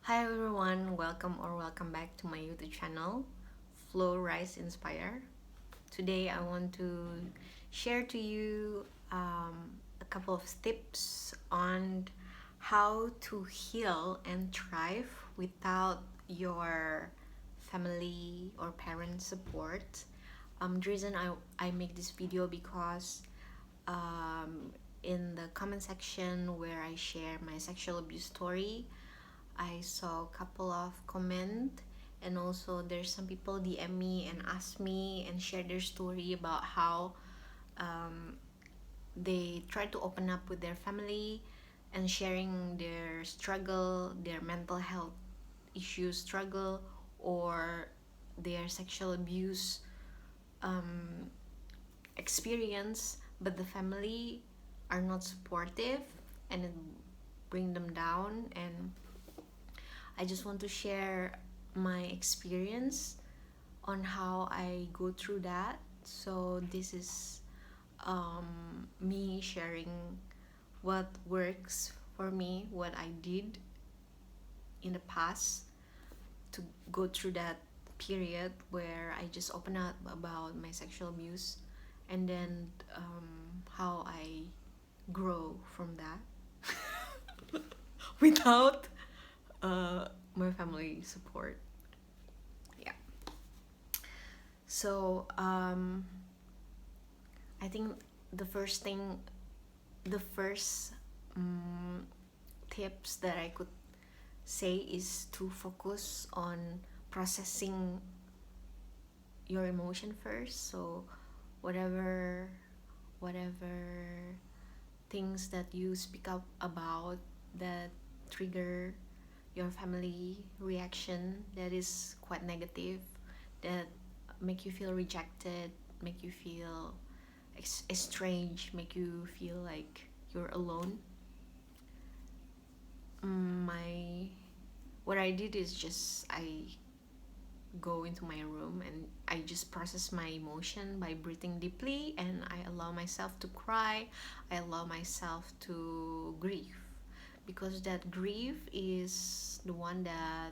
Hi everyone, welcome back to my YouTube channel, Flow Rise Inspire. Today I want to share to you a couple of tips on how to heal and thrive without your family or parent support. The reason I make this video because um, in the comment section where I share my sexual abuse story, I saw a couple of comment, and also there's some people DM me and ask me and share their story about how um, they try to open up with their family and sharing their struggle, their mental health issues struggle, or their sexual abuse um, experience, but the family are not supportive and it bring them down. And I just want to share my experience on how I go through that. So this is me sharing what works for me, what I did in the past to go through that period where I just open up about my sexual abuse, and then how I grow from that without my family support. Yeah. So I think the first thing, the first um, tips that I could say is to focus on processing your emotion first. So whatever whatever things that you speak up about that trigger your family reaction that is quite negative, that make you feel rejected, make you feel estranged, make you feel like you're alone. My what I did is just I go into my room and I just process my emotion by breathing deeply, and I allow myself to cry. I allow myself to grieve, because that grief is the one that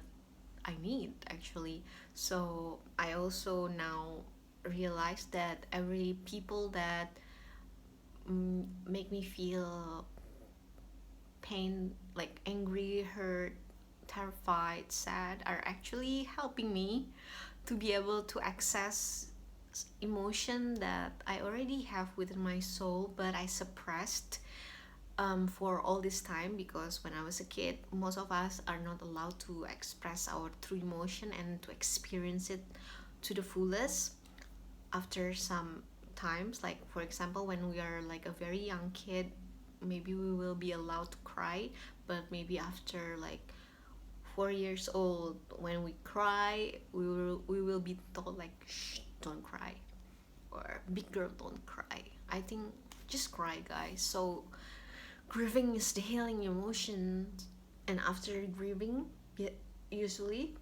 I need actually. So I also now realize that every people that make me feel pain, like angry, hurt, terrified, sad, are actually helping me to be able to access emotion that I already have within my soul, but I suppressed for all this time, because when I was a kid, most of us are not allowed to express our true emotion and to experience it to the fullest. After some times, like for example when we are like a very young kid, maybe we will be allowed to cry, but maybe after like 4 years old, when we cry, we will be told like, shh, don't cry, or big girl, don't cry. I think just cry, guys. So grieving is the healing emotion, and after grieving, usually,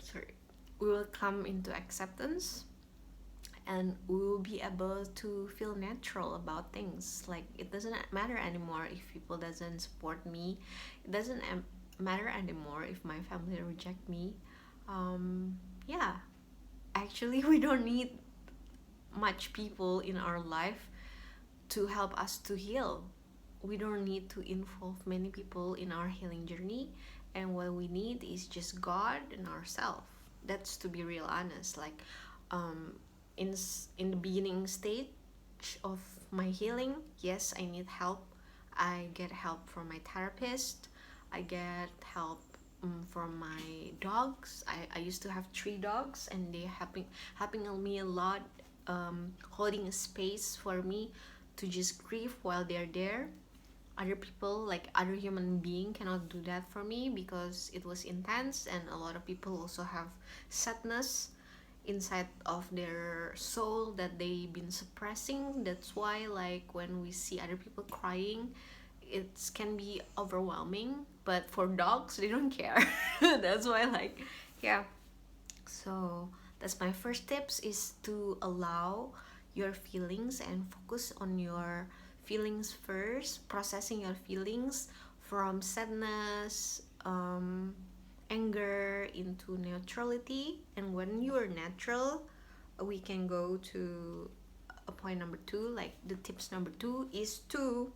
sorry, we will come into acceptance, and we will be able to feel natural about things. Like it doesn't matter anymore if people doesn't support me. It doesn't matter anymore if my family reject me. Yeah, actually we don't need much people in our life to help us to heal. We don't need to involve many people in our healing journey, and what we need is just God and ourselves. That's to be real honest. Like um in the beginning stage of my healing, yes, I need help. I get help from my therapist. I get help from my dogs. I used to have 3 dogs, and they helping me a lot, holding a space for me to just grieve while they're there. Other people, like other human being, cannot do that for me because it was intense, and a lot of people also have sadness inside of their soul that they've been suppressing. That's why like when we see other people crying, it can be overwhelming, but for dogs they don't care. That's why, like, yeah. So that's my first tips, is to allow your feelings and focus on your feelings first, processing your feelings from sadness, anger into neutrality. And when you are neutral, we can go to a point number two. Like the tips number two is to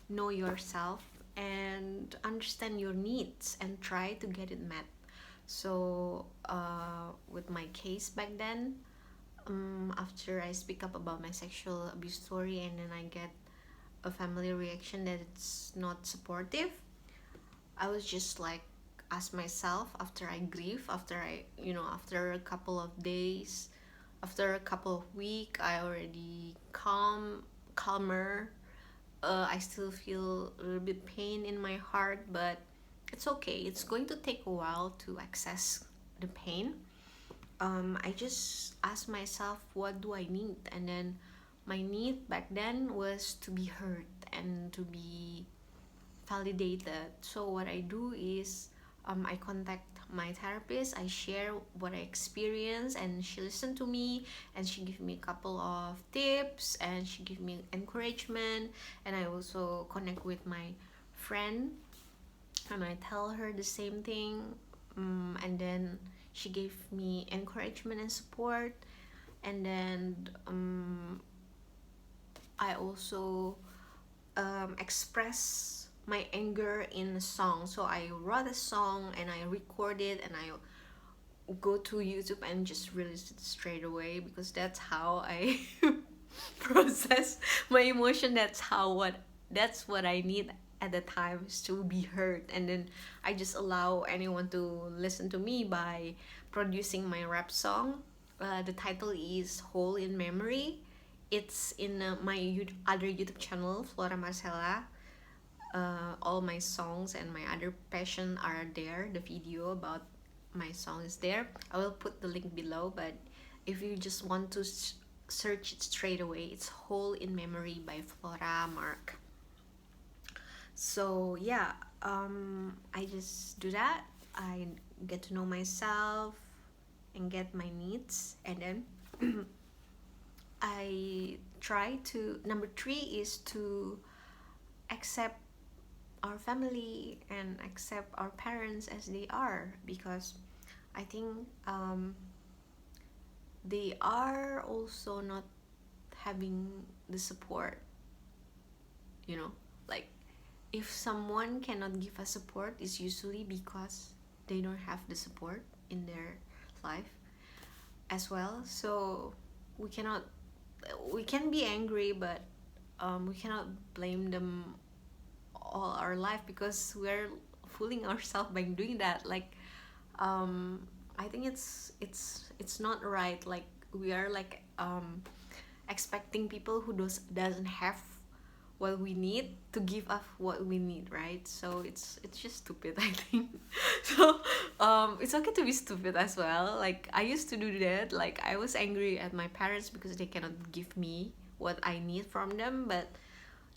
know yourself and understand your needs and try to get it met. So with my case back then, after I speak up about my sexual abuse story and then I get a family reaction that it's not supportive, I was just like ask myself, after I grieve, after I, after a couple of days, after a couple of week, I already calmer. I still feel a little bit pain in my heart, but it's okay. It's going to take a while to access the pain. I just ask myself, what do I need? And then my need back then was to be heard and to be validated. So what I do is, I contact my therapist, I share what I experience, and she listened to me, and she gave me a couple of tips, and she gave me encouragement. And I also connect with my friend and I tell her the same thing, and then she gave me encouragement and support. And then I also express my anger in a song. So I wrote a song and I record it and I go to YouTube and just release it straight away, because that's how I process my emotion. That's what I need at the time, is to be heard. And then I just allow anyone to listen to me by producing my rap song. The title is Hole in Memory. It's in my other YouTube channel, Flora Marcella. All my songs and my other passion are there. The video about my song is there. I will put the link below, but if you just want to search it straight away, it's Hole in Memory by Flora Mark. So yeah, I just do that. I get to know myself and get my needs, and then I try to, number three is to accept our family and accept our parents as they are, because I think they are also not having the support, like if someone cannot give us support, it's usually because they don't have the support in their life as well. So we can be angry, but we cannot blame them all our life, because we're fooling ourselves by doing that. Like I think it's not right. Like we are like expecting people who doesn't have what we need to give us what we need, right? So it's just stupid, I think. So it's okay to be stupid as well. Like I used to do that. Like I was angry at my parents because they cannot give me what I need from them, but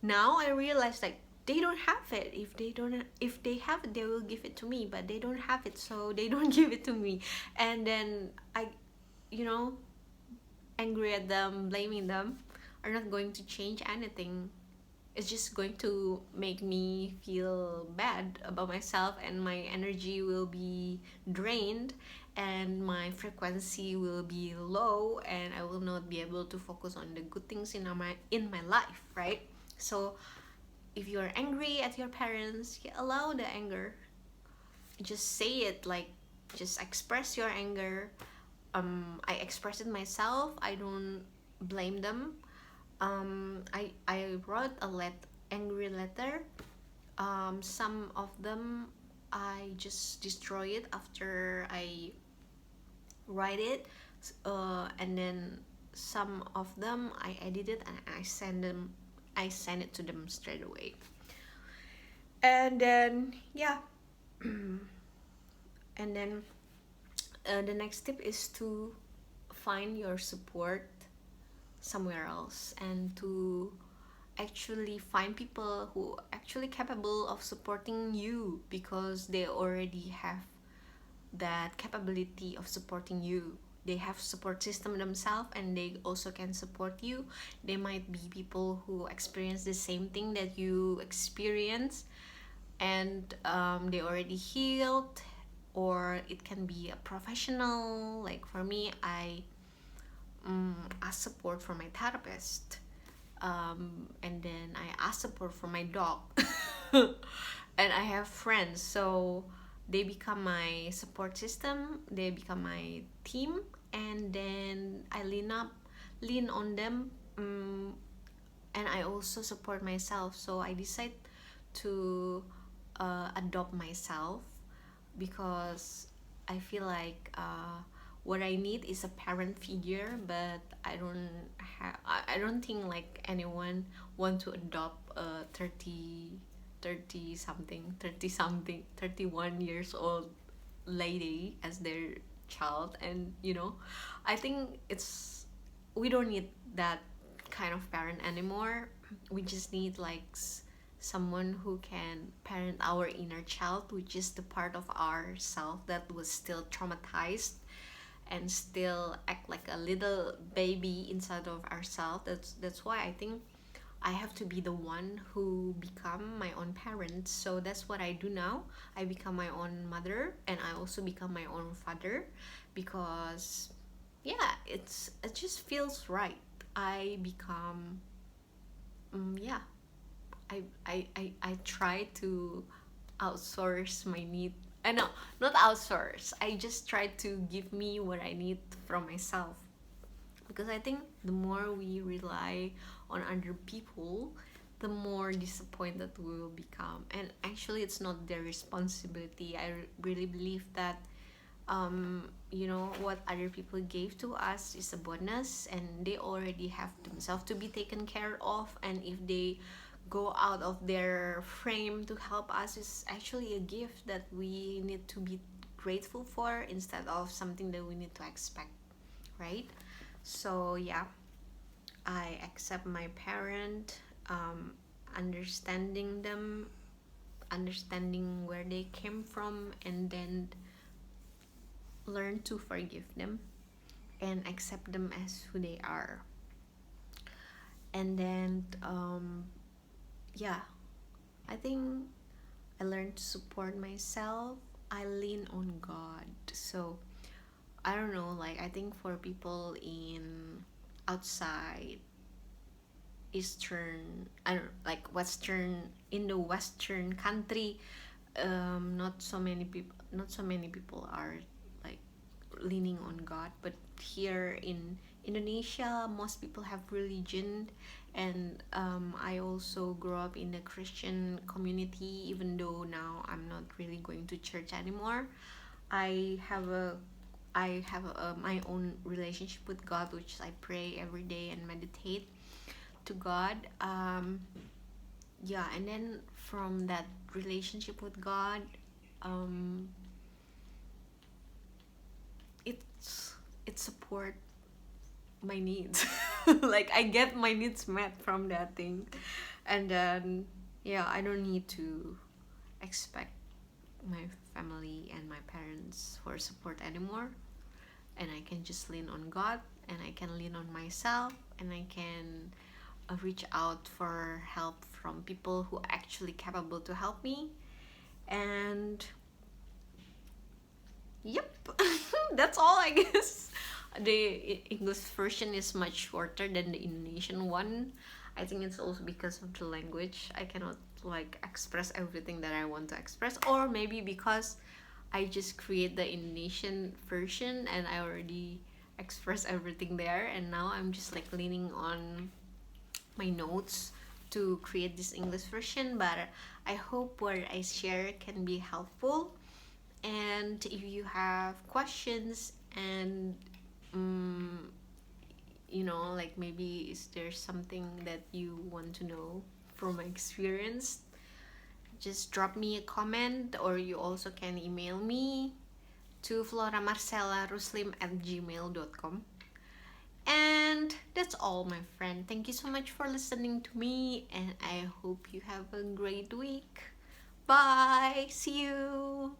now I realize, like, they don't have it. If they have it, they will give it to me, but they don't have it, so they don't give it to me. And then I, angry at them, blaming them, are not going to change anything. It's just going to make me feel bad about myself, and my energy will be drained, and my frequency will be low, and I will not be able to focus on the good things in my life, right? So if you're angry at your parents, you allow the anger. Just say it, like, just express your anger. I express it myself. I don't blame them. I wrote angry letter. Some of them I just destroy it after I write it, and then some of them I edit it and I send it to them straight away. And then yeah, and then the next tip is to find your support somewhere else, and to actually find people who actually capable of supporting you, because they already have that capability of supporting you. They have support system themselves, and they also can support you. They might be people who experience the same thing that you experience, and they already healed, or it can be a professional. Like for me, I ask support from my therapist, and then I ask support from my dog. And I have friends, so they become my support system, they become my team, and then I lean on them. And I also support myself, so I decide to adopt myself, because I feel like what I need is a parent figure, but I don't think like anyone want to adopt a 31 years old lady as their child. And I think it's we don't need that kind of parent anymore. We just need like someone who can parent our inner child, which is the part of ourself that was still traumatized and still act like a little baby inside of ourselves. That's why I think I have to be the one who become my own parent. So that's what I do now. I become my own mother, and I also become my own father, because yeah, it just feels right. I become yeah, I try to outsource my need. I know, not outsource. I just try to give me what I need from myself, because I think the more we rely on other people, the more disappointed we will become. And actually, it's not their responsibility. I really believe that what other people gave to us is a bonus, and they already have themselves to be taken care of. And if they go out of their frame to help us, is actually a gift that we need to be grateful for, instead of something that we need to expect, right? So yeah, I accept my parent, understanding them, understanding where they came from, and then learn to forgive them and accept them as who they are. And then yeah, I think I learned to support myself. I lean on God. So I don't know, like I think for people in outside eastern, I don't like western, in the western country, not so many people are like leaning on God. But here in Indonesia, most people have religion. And I also grew up in a Christian community, even though now I'm not really going to church anymore. I have a my own relationship with God, which I pray every day and meditate to God. Yeah, and then from that relationship with God, um, it's it support my needs. Like I get my needs met from that thing. And then yeah, I don't need to expect my family and my parents for support anymore. And I can just lean on God, and I can lean on myself, and I can reach out for help from people who are actually capable to help me. And yep, that's all, I guess. The English version is much shorter than the Indonesian one. I think it's also because of the language. I cannot like express everything that I want to express, or maybe because I just create the Indonesian version and I already express everything there, and now I'm just like leaning on my notes to create this English version. But I hope what I share can be helpful. And if you have questions, and like maybe is there something that you want to know from my experience, just drop me a comment, or you also can email me to floramarcellaruslim@gmail.com. And that's all, my friend. Thank you so much for listening to me, and I hope you have a great week. Bye. See you.